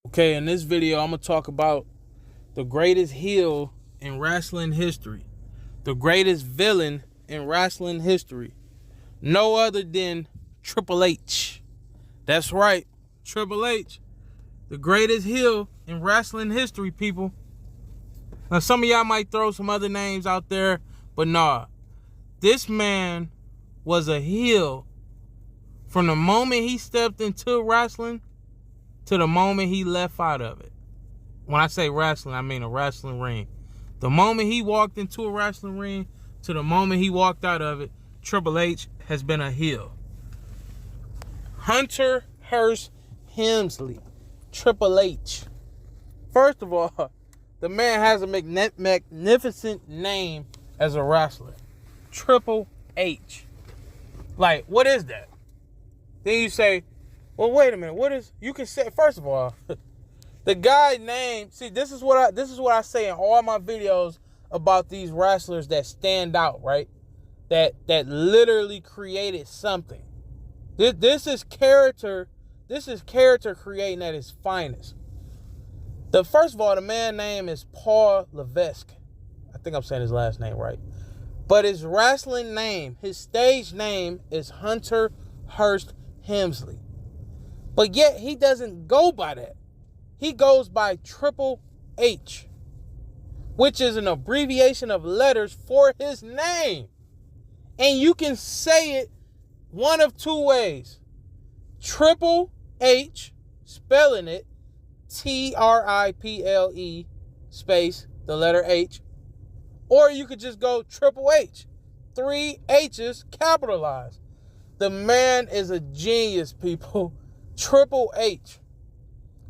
Okay, in this video, I'm going to talk about the greatest heel in wrestling history, the greatest villain in wrestling history. No other than Triple H. That's right, Triple H, the greatest heel in wrestling history, people. Now, some of y'all might throw some other names out there, but nah. This man was a heel from the moment he stepped into wrestling to the moment he left out of it. When I say wrestling, I mean a wrestling ring. The moment he walked into a wrestling ring to the moment he walked out of it, Triple H has been a heel. Hunter Hearst Helmsley, Triple H. First of all, the man has a magnificent name as a wrestler. Triple H. Like, what is that? Then you say, well, wait a minute. What is, you can say, first of all, the guy name, see, this is what I say in all my videos about these wrestlers that stand out, right? That literally created something. This is character creating at its finest. First of all, the man's name is Paul Levesque. I think I'm saying his last name right. But his wrestling name, his stage name is Hunter Hearst Helmsley. But yet he doesn't go by that. He goes by Triple H, which is an abbreviation of letters for his name. And you can say it one of two ways. Triple H, spelling it Triple space the letter H. Or you could just go Triple H. 3 H's capitalized. The man is a genius, people. Triple H.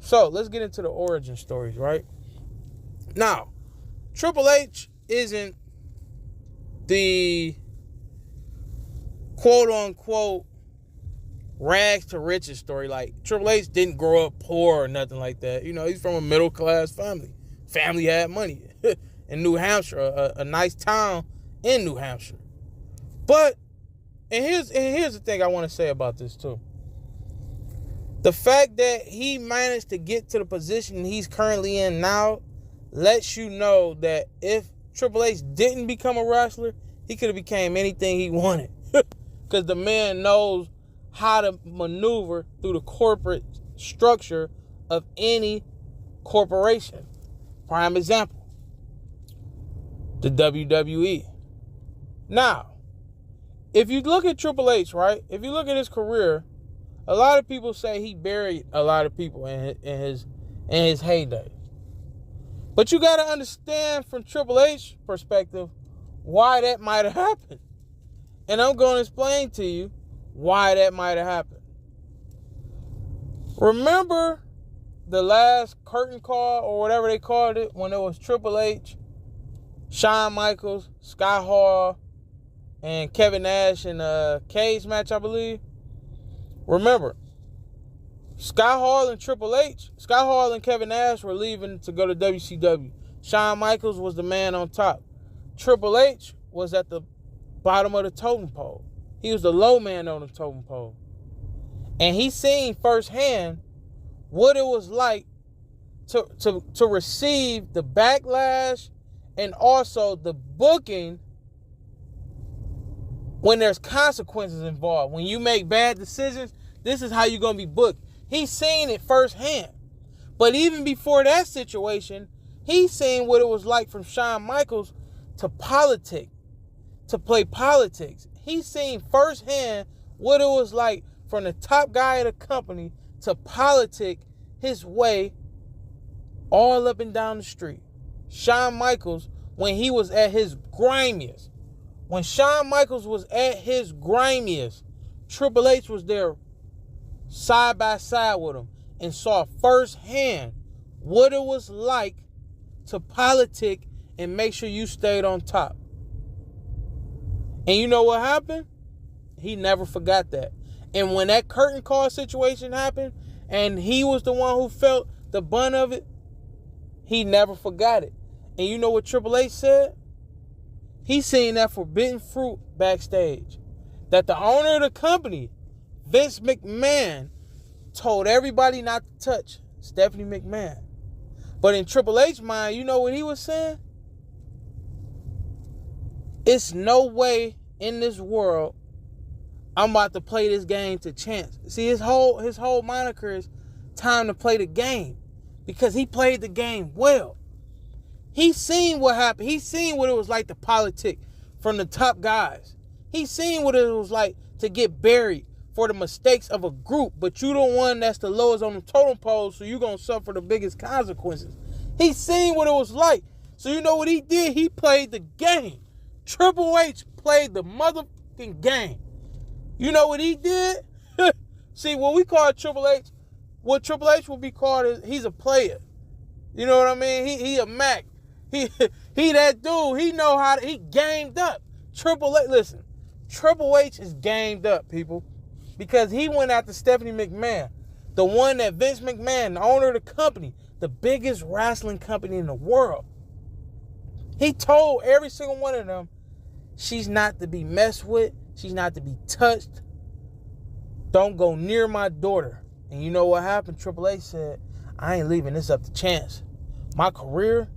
So, let's get into the origin stories, right? Now, Triple H isn't the quote-unquote rags to riches story. Like, Triple H didn't grow up poor or nothing like that. You know, he's from a middle-class family. Family had money in New Hampshire, a nice town in New Hampshire. But, and here's the thing I want to say about this, too. The fact that he managed to get to the position he's currently in now lets you know that if Triple H didn't become a wrestler, he could have became anything he wanted. Because the man knows how to maneuver through the corporate structure of any corporation. Prime example, the WWE. Now, if you look at Triple H, right? If you look at his career, a lot of people say he buried a lot of people in his heyday. But you got to understand from Triple H's perspective why that might have happened. And I'm going to explain to you why that might have happened. Remember the last curtain call or whatever they called it when it was Triple H, Shawn Michaels, Scott Hall, and Kevin Nash in a cage match, I believe? Remember, Scott Hall and Kevin Nash were leaving to go to WCW. Shawn Michaels was the man on top. Triple H was at the bottom of the totem pole. He was the low man on the totem pole. And he seen firsthand what it was like to receive the backlash and also the booking when there's consequences involved. When you make bad decisions, this is how you're going to be booked. He's seen it firsthand. But even before that situation, he's seen what it was like from Shawn Michaels to politic, to play politics. He's seen firsthand what it was like from the top guy of the company to politic his way all up and down the street. Shawn Michaels, when he was at his grimiest, when Shawn Michaels was at his grimiest, Triple H was there side by side with him and saw firsthand what it was like to politic and make sure you stayed on top. And you know what happened? He never forgot that. And when that curtain call situation happened and he was the one who felt the brunt of it, he never forgot it. And you know what Triple H said? He seen that forbidden fruit backstage. That the owner of the company, Vince McMahon, told everybody not to touch Stephanie McMahon. But in Triple H's mind, you know what he was saying? It's no way in this world I'm about to play this game to chance. See, his whole moniker is time to play the game, because he played the game well. He seen what happened. He seen what it was like to politic from the top guys. He seen what it was like to get buried for the mistakes of a group, but you the one that's the lowest on the totem pole, so you're going to suffer the biggest consequences. He seen what it was like. So you know what he did? He played the game. Triple H played the motherfucking game. You know what he did? See, what we call Triple H, what Triple H will be called is he's a player. You know what I mean? He a Mac. He that dude. He know how to, he gamed up. Triple H, listen, Triple H is gamed up, people. Because he went after Stephanie McMahon, the one that Vince McMahon, the owner of the company, the biggest wrestling company in the world. He told every single one of them, she's not to be messed with. She's not to be touched. Don't go near my daughter. And you know what happened? Triple H said, I ain't leaving this up to chance. My career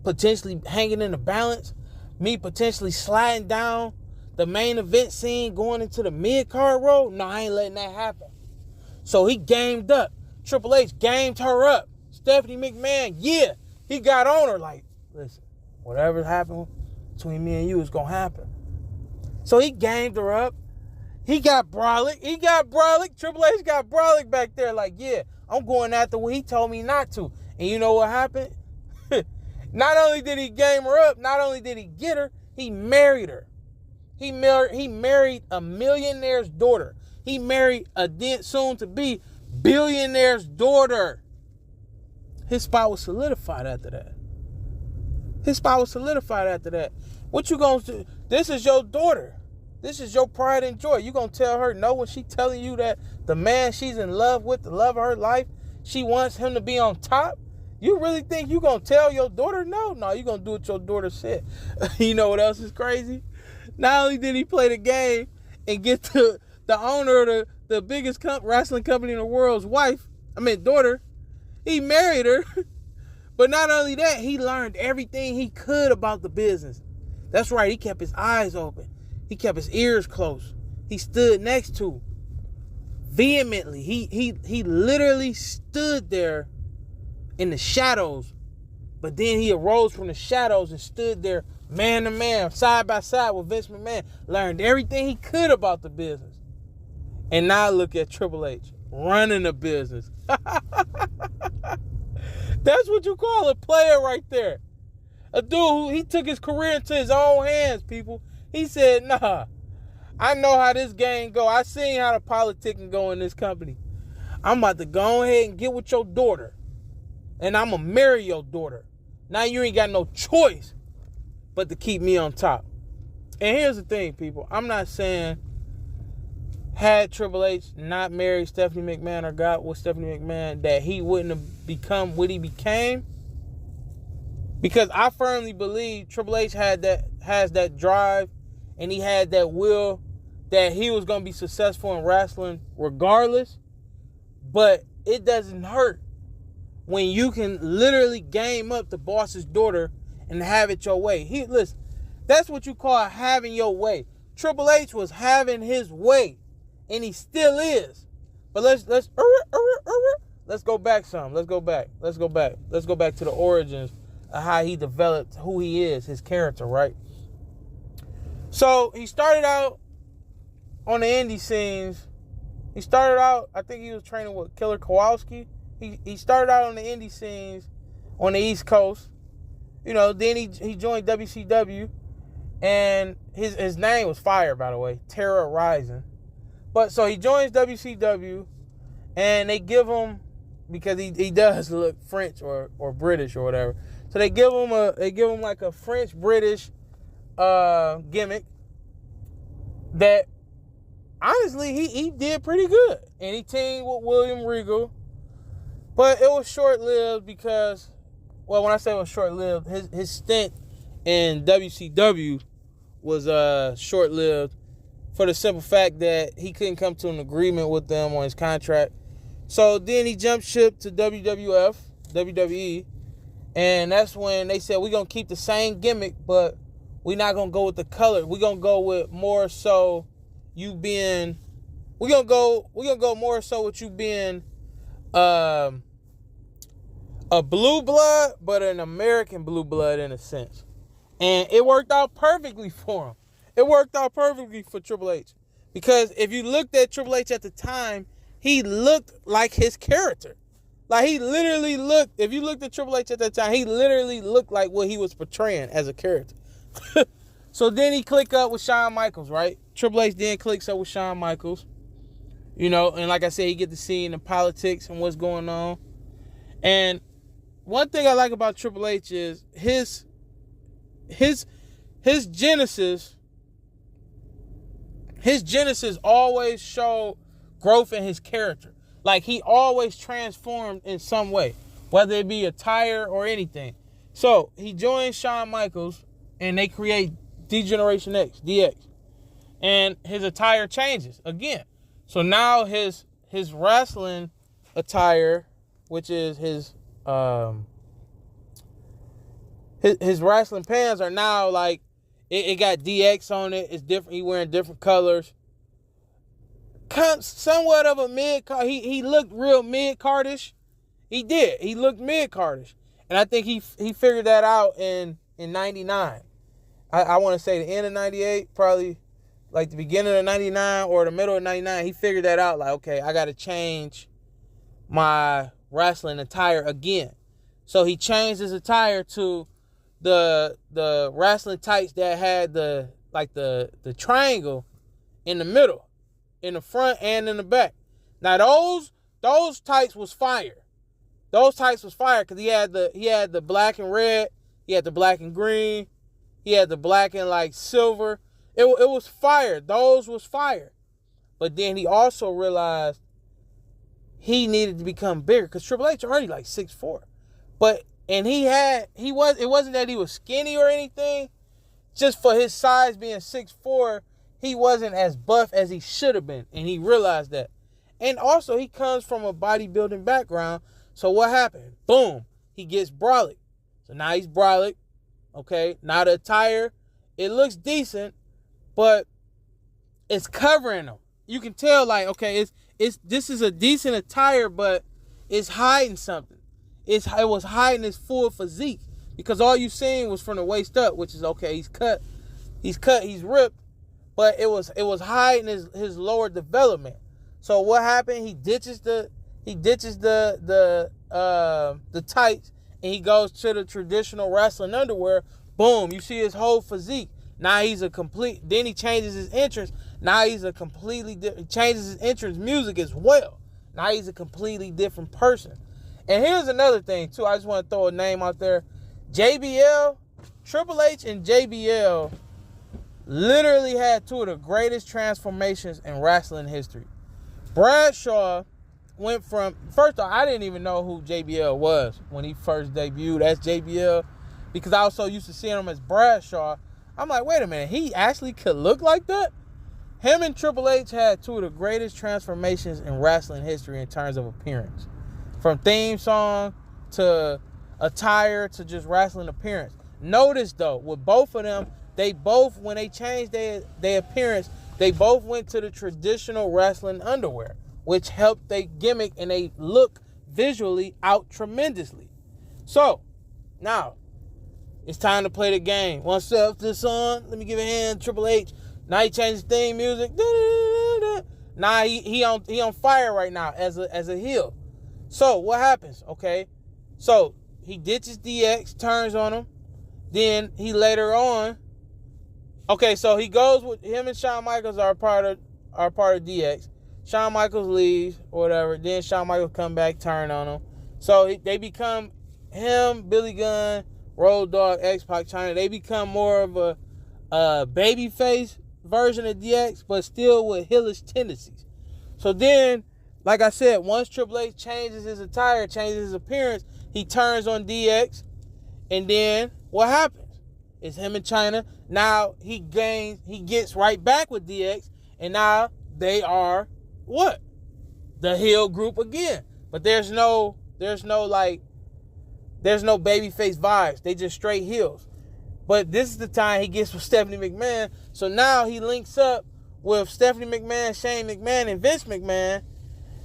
potentially hanging in the balance. Me potentially sliding down the main event scene, going into the mid-card role. No, I ain't letting that happen. So he gamed up. Triple H gamed her up. Stephanie McMahon, yeah, he got on her like, listen, whatever happened between me and you is going to happen. So he gamed her up. He got brolic. Triple H got brolic back there like, yeah, I'm going after what he told me not to. And you know what happened? Not only did he game her up, not only did he get her, he married her. He married a millionaire's daughter. He married a soon-to-be billionaire's daughter. His spot was solidified after that. What you gonna do? This is your daughter. This is your pride and joy. You gonna tell her no when she telling you that the man she's in love with, the love of her life, she wants him to be on top? You really think you gonna tell your daughter no? No, you gonna do what your daughter said. You know what else is crazy? Not only did he play the game and get the owner of the biggest wrestling company in the world's daughter, he married her. But not only that, he learned everything he could about the business. That's right, he kept his eyes open. He kept his ears closed. He stood next to vehemently. He literally stood there in the shadows, but then he arose from the shadows and stood there man to man, side by side with Vince McMahon, learned everything he could about the business. And now look at Triple H running the business. That's what you call a player right there. A dude who he took his career into his own hands, people. He said, nah, I know how this game go. I seen how the politicking go in this company. I'm about to go ahead and get with your daughter. And I'm going to marry your daughter. Now you ain't got no choice but to keep me on top. And here's the thing, people. I'm not saying had Triple H not married Stephanie McMahon or got with Stephanie McMahon that he wouldn't have become what he became. Because I firmly believe Triple H has that drive and he had that will that he was going to be successful in wrestling regardless. But it doesn't hurt when you can literally game up the boss's daughter and have it your way. Listen, that's what you call having your way. Triple H was having his way, and he still is. But let's go back some. Let's go back to the origins of how he developed who he is, his character, right? So he started out on the indie scenes. He started out, I think he was training with Killer Kowalski. He started out on the indie scenes on the East Coast. You know, then he joined WCW, and his name was fire, by the way, Terra Rising. But so he joins WCW, and they give him, because he does look French or British or whatever. So they give him like a French British gimmick that honestly he did pretty good, and he teamed with William Regal. But it was short-lived because, well, when I say it was short-lived, his stint in WCW was short-lived for the simple fact that he couldn't come to an agreement with them on his contract. So then he jumped ship to WWE, and that's when they said we're gonna keep the same gimmick, but we're not gonna go with the color. We're gonna go with more so you being. We're gonna go more so with you being a blue blood, but an American blue blood in a sense. And it worked out perfectly for him. It worked out perfectly for Triple H. Because if you looked at Triple H at the time, he looked like his character. Like he literally looked, if you looked at Triple H at that time, he literally looked like what he was portraying as a character. So then he clicked up with Shawn Michaels, right? Triple H then clicks up with Shawn Michaels. You know, and like I said, he get to see the politics and what's going on. And one thing I like about Triple H is his genesis always showed growth in his character. Like he always transformed in some way, whether it be attire or anything. So he joins Shawn Michaels and they create D-Generation X, DX. And his attire changes again. So now his wrestling attire, which is his wrestling pants, are now like it got DX on it. It's different. He wearing different colors. Somewhat of a mid-card. He looked real mid-cardish. He did. He looked mid-cardish. And I think he figured that out in 99. I want to say the end of 98, probably like the beginning of 99 or the middle of 99. He figured that out. Like, okay, I got to change my wrestling attire again. So he changed his attire to the wrestling tights that had the triangle in the middle, in the front and in the back. Now those tights was fire. Those tights was fire because he had the black and red, he had the black and green, he had the black and like silver. It was fire. Those was fire. But then he also realized he needed to become bigger because Triple H already like 6'4". But it wasn't that he was skinny or anything. Just for his size being 6'4", he wasn't as buff as he should have been. And he realized that. And also he comes from a bodybuilding background. So what happened? Boom. He gets brolic. So now he's brolic. Okay. Now the attire, it looks decent, but it's covering him. You can tell like, okay, this is a decent attire, but it's hiding something. It was hiding his full physique because all you seen was from the waist up, which is okay. He's cut, he's ripped, but it was hiding his lower development. So what happened? He ditches the tights and he goes to the traditional wrestling underwear. Boom, you see his whole physique. Now then he changes his entrance. Now he's a completely different, changes his entrance music as well. Now he's a completely different person. And here's another thing too. I just want to throw a name out there. JBL, Triple H and JBL literally had two of the greatest transformations in wrestling history. Bradshaw went from, first off, I didn't even know who JBL was when he first debuted as JBL because I was so used to seeing him as Bradshaw. I'm like, wait a minute, he actually could look like that? Him and Triple H had two of the greatest transformations in wrestling history in terms of appearance. From theme song to attire to just wrestling appearance. Notice though, with both of them, they both, when they changed their appearance, they both went to the traditional wrestling underwear, which helped they gimmick and they look visually out tremendously. So, now, it's time to play the game. One step this on, let me give a hand, Triple H. Now he changed his theme music. Now he on fire right now as a heel. So what happens? Okay, so he ditches DX, turns on him. Then he later on. Okay, so he goes with him and Shawn Michaels are part of DX. Shawn Michaels leaves or whatever. Then Shawn Michaels come back, turn on him. So they become him, Billy Gunn, Road Dogg, X-Pac, China. They become more of a babyface version of DX, but still with heelish tendencies. So then, like I said, once Triple H changes his attire, changes his appearance, he turns on DX, and then what happens? It's him and China. Now he gets right back with DX, and now they are what? the heel group again. But there's no babyface vibes. They just straight heels. But this is the time he gets with Stephanie McMahon. So now he links up with Stephanie McMahon, Shane McMahon, and Vince McMahon.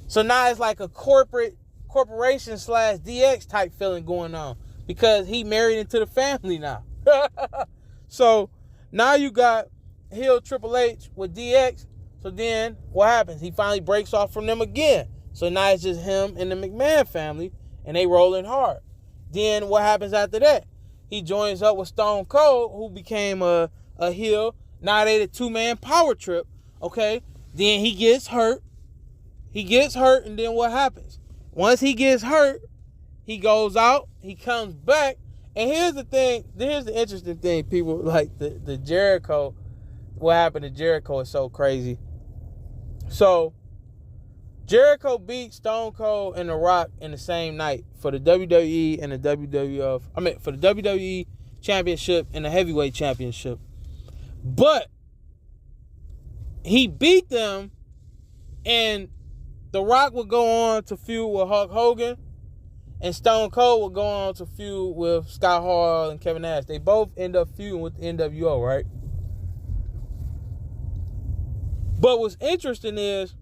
So now it's like a corporation / DX type feeling going on. Because he married into the family now. So now you got heel Triple H with DX. So then what happens? He finally breaks off from them again. So now it's just him and the McMahon family. And they rolling hard. Then what happens after that? He joins up with Stone Cold, who became a heel. Now they the two-man power trip. Okay. Then he gets hurt. And then what happens? Once he gets hurt, he goes out. He comes back. And here's the thing. Here's the interesting thing. People like the Jericho. What happened to Jericho is so crazy. So Jericho beat Stone Cold and The Rock in the same night for the WWE and the WWF. For the WWE Championship and the Heavyweight Championship. But he beat them, and The Rock would go on to feud with Hulk Hogan, and Stone Cold would go on to feud with Scott Hall and Kevin Nash. They both end up feuding with the NWO, right? But what's interesting is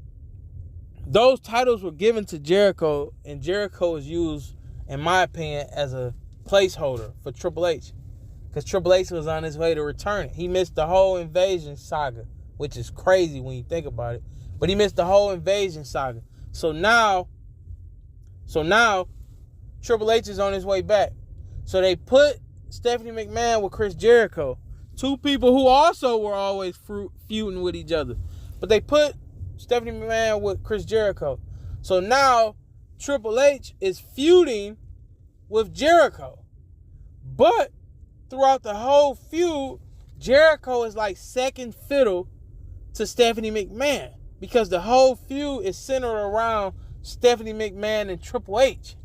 those titles were given to Jericho, and Jericho was used, in my opinion, as a placeholder for Triple H. Because Triple H was on his way to return it. He missed the whole Invasion saga, which is crazy when you think about it. But he missed the whole Invasion saga. So now Triple H is on his way back. So they put Stephanie McMahon with Chris Jericho. Two people who also were always feuding with each other. But they put Stephanie McMahon with Chris Jericho. So now Triple H is feuding with Jericho. But throughout the whole feud, Jericho is like second fiddle to Stephanie McMahon. Because the whole feud is centered around Stephanie McMahon and Triple H.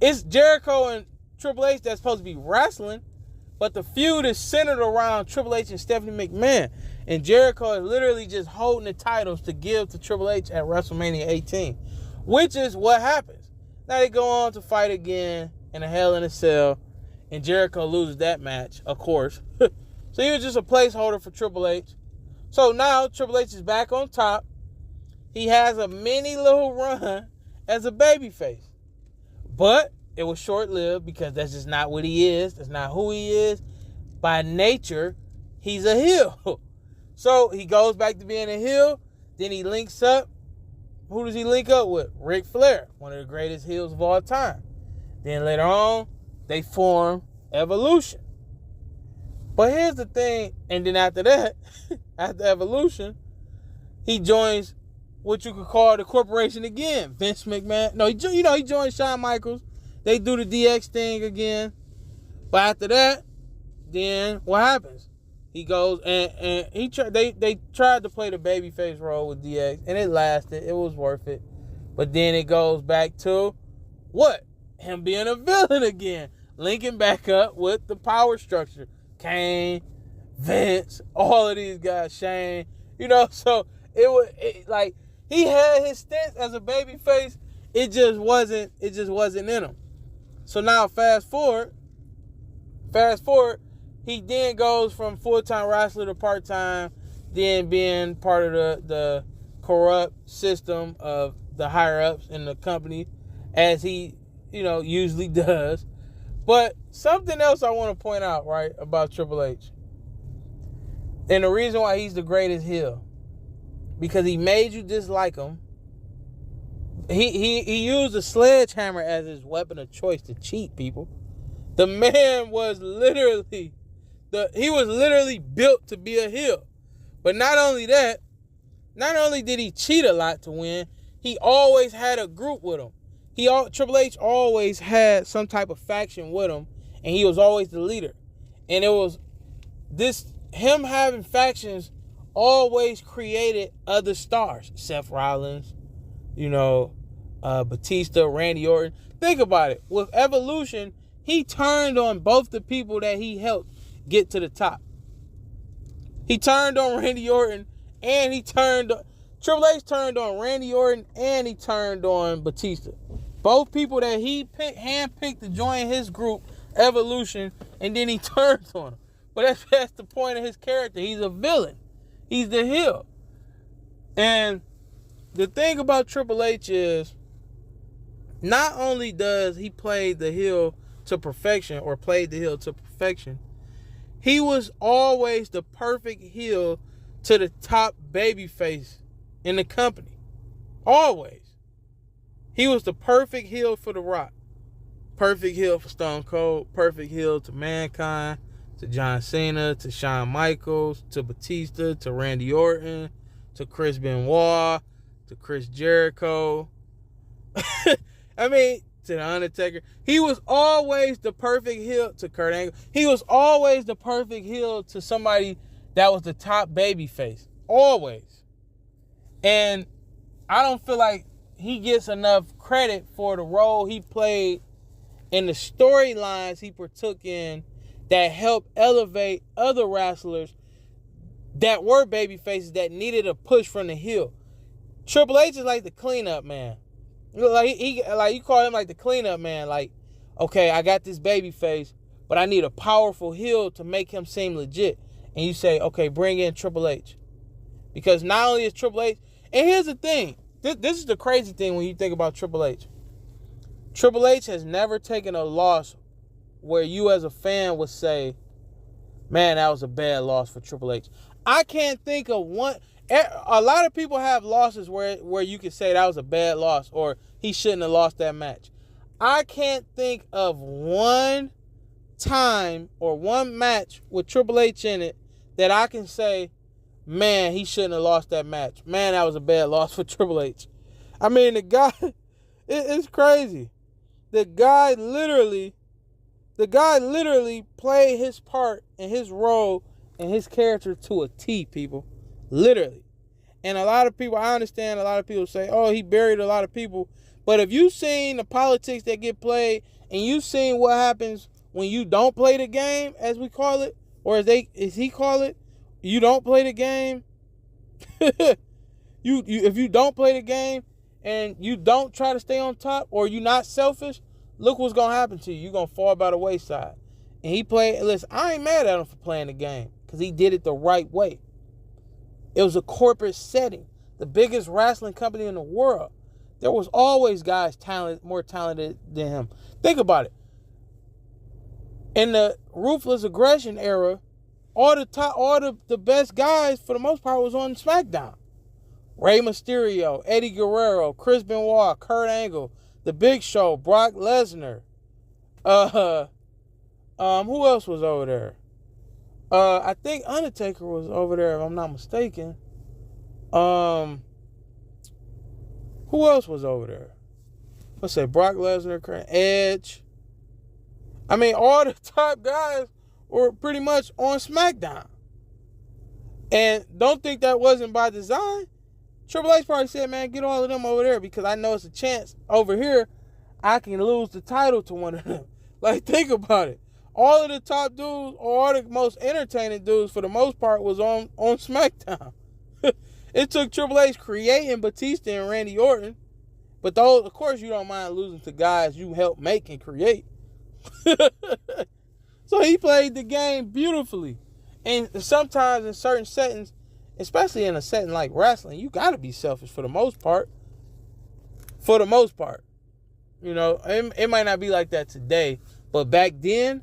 It's Jericho and Triple H that's supposed to be wrestling, but the feud is centered around Triple H and Stephanie McMahon. And Jericho is literally just holding the titles to give to Triple H at WrestleMania 18, which is what happens. Now they go on to fight again in a Hell in a Cell, and Jericho loses that match, of course. So he was just a placeholder for Triple H. So now Triple H is back on top. He has a mini little run as a babyface. But it was short-lived because that's just not what he is. That's not who he is. By nature, he's a heel. So he goes back to being a heel. Then he links up. Who does he link up with? Ric Flair, one of the greatest heels of all time. Then later on, they form Evolution. But here's the thing. And then after that, after Evolution, he joins what you could call the corporation again. Vince McMahon. No, he joined Shawn Michaels. They do the DX thing again. But after that, then what happens? He goes and they tried to play the babyface role with DX, and it lasted. It was worth it. But then it goes back to what? Him being a villain again. Linking back up with the power structure. Kane, Vince, all of these guys, Shane. So like he had his stints as a babyface. It just wasn't in him. So now fast forward, he then goes from full-time wrestler to part-time, then being part of the corrupt system of the higher-ups in the company, as he, usually does. But something else I want to point out, right, about Triple H. And the reason why he's the greatest heel, because he made you dislike him. He used a sledgehammer as his weapon of choice to cheat people. The man was literally built to be a heel. But not only that, not only did he cheat a lot to win, he always had a group with him. Triple H always had some type of faction with him, and he was always the leader. And it was him having factions always created other stars. Seth Rollins, Batista, Randy Orton. Think about it. With Evolution, he turned on both the people that he helped get to the top. He turned on Randy Orton, and he turned Triple H turned on Randy Orton and he turned on Batista. Both people that he handpicked to join his group, Evolution, and then he turns on them. But that's the point of his character. He's a villain. He's the heel. And the thing about Triple H is, not only does he play the heel to perfection, or played the heel to perfection, he was always the perfect heel to the top babyface in the company. Always. He was the perfect heel for The Rock. Perfect heel for Stone Cold. Perfect heel to Mankind, to John Cena, to Shawn Michaels, to Batista, to Randy Orton, to Chris Benoit, to Chris Jericho. I mean, to The Undertaker. He was always the perfect heel to Kurt Angle. He was always the perfect heel to somebody that was the top babyface. Always. And I don't feel like he gets enough credit for the role he played and the storylines he partook in that helped elevate other wrestlers that were babyfaces that needed a push from the heel. Triple H is like the cleanup man. Like you call him like the cleanup man. Like, okay, I got this babyface, but I need a powerful heel to make him seem legit. And you say, okay, bring in Triple H. Because not only is Triple H, and here's the thing. This is the crazy thing when you think about Triple H. Triple H has never taken a loss where you as a fan would say, man, that was a bad loss for Triple H. I can't think of one. A lot of people have losses where you could say that was a bad loss or he shouldn't have lost that match. I can't think of one time or one match with Triple H in it that I can say, man, he shouldn't have lost that match. Man, that was a bad loss for Triple H. I mean, the guy, it's crazy. The guy literally played his part and his role and his character to a T, people. Literally. And a lot of people, I understand a lot of people say, oh, he buried a lot of people. But if you've seen the politics that get played and you've seen what happens when you don't play the game, as we call it, or as he call it, you don't play the game. If you don't play the game and you don't try to stay on top or you're not selfish, look what's going to happen to you. You're going to fall by the wayside. And he played, listen, I ain't mad at him for playing the game because he did it the right way. It was a corporate setting, the biggest wrestling company in the world. There was always guys more talented than him. Think about it. In the Ruthless Aggression era, all the best guys for the most part was on SmackDown. Rey Mysterio, Eddie Guerrero, Chris Benoit, Kurt Angle, The Big Show, Brock Lesnar. Who else was over there? I think Undertaker was over there, if I'm not mistaken. Who else was over there? Let's say Brock Lesnar, Edge. I mean, all the top guys were pretty much on SmackDown. And don't think that wasn't by design. Triple H probably said, man, get all of them over there because I know it's a chance over here I can lose the title to one of them. Like, think about it. All of the top dudes, or all the most entertaining dudes for the most part was on SmackDown. It took Triple H creating Batista and Randy Orton. But those, of course, you don't mind losing to guys you helped make and create. So he played the game beautifully. And sometimes in certain settings, especially in a setting like wrestling, you got to be selfish for the most part. For the most part. You know, it might not be like that today. But back then,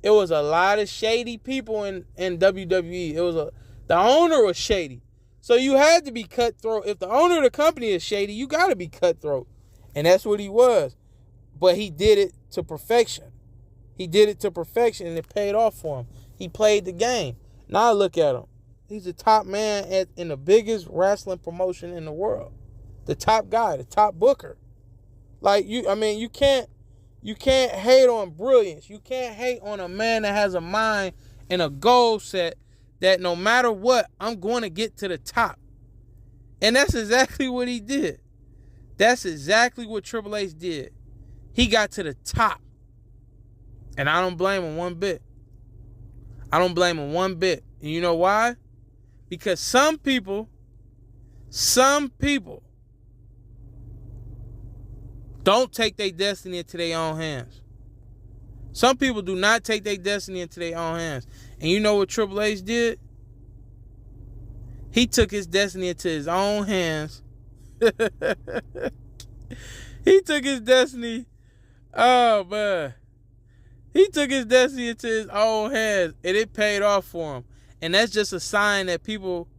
it was a lot of shady people in WWE. The owner was shady. So you had to be cutthroat. If the owner of the company is shady, you got to be cutthroat. And that's what he was. But he did it to perfection. He did it to perfection, and it paid off for him. He played the game. Now look at him. He's the top man in the biggest wrestling promotion in the world. The top guy, the top booker. Like, you can't hate on brilliance. You can't hate on a man that has a mind and a goal set that no matter what, I'm going to get to the top. And that's exactly what he did. That's exactly what Triple H did. He got to the top. And I don't blame him one bit. I don't blame him one bit. And you know why? Because some people Some people don't take their destiny into their own hands. Some people do not take their destiny into their own hands. And you know what Triple H did? He took his destiny into his own hands. He took his destiny. Oh, man. He took his destiny into his own hands, and it paid off for him. And that's just a sign that people.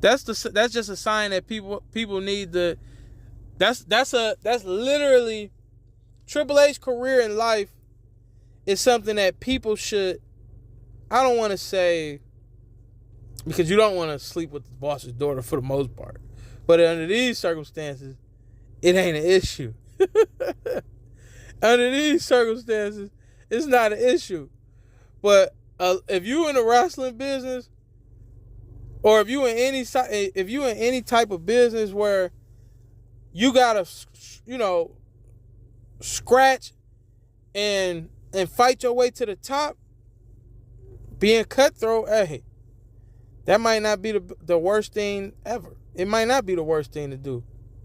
That's just a sign that people need to. That's literally Triple H's career in life is something that people should. I don't want to say, because you don't want to sleep with the boss's daughter for the most part, but under these circumstances, it ain't an issue. Under these circumstances, it's not an issue. But if you in the wrestling business, or if you in any type of business where you gotta, scratch and fight your way to the top, being cutthroat, hey, that might not be the worst thing ever. It might not be the worst thing to do,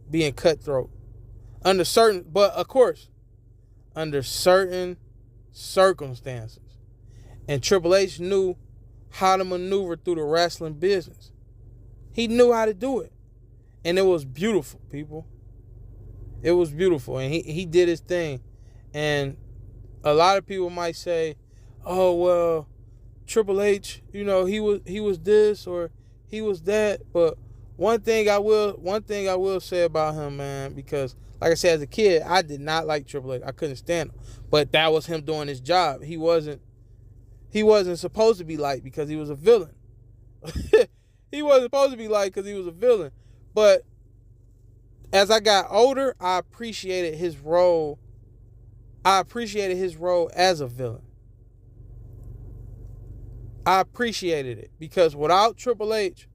being cutthroat. Under certain circumstances. And Triple H knew how to maneuver through the wrestling business. He knew how to do it. And it was beautiful, people. It was beautiful. And he did his thing. And a lot of people might say, oh, well, Triple H, he was this or he was that. But one thing I will say about him, man, because like I said, as a kid, I did not like Triple H. I couldn't stand him. But that was him doing his job. He wasn't supposed to be liked because he was a villain. He wasn't supposed to be liked because he was a villain. But as I got older, I appreciated his role. I appreciated his role as a villain. I appreciated it because without Triple H,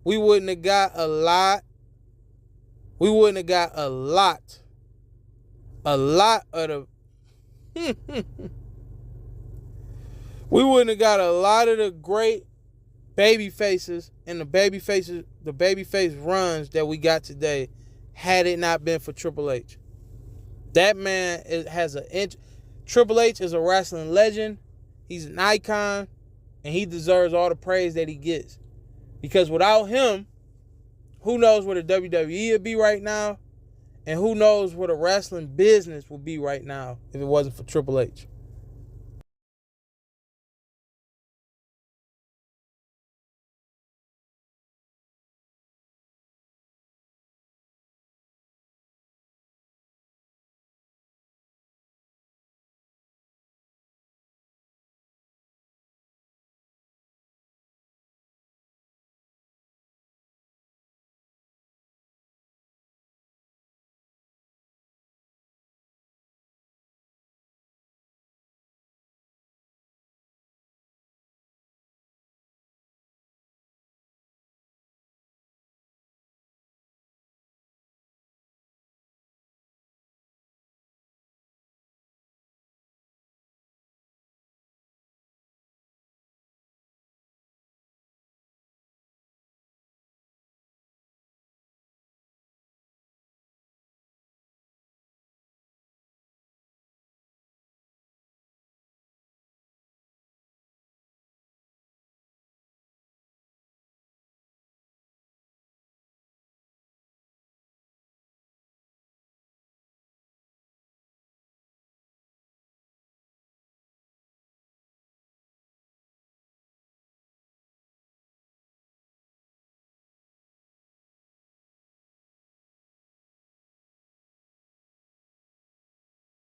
we wouldn't have got a lot. We wouldn't have got a lot of the we wouldn't have got a lot of the great baby faces and the babyface runs that we got today had it not been for Triple H. That man Triple H is a wrestling legend. He's an icon, and he deserves all the praise that he gets. Because without him, who knows where the WWE would be right now, and who knows where the wrestling business would be right now if it wasn't for Triple H.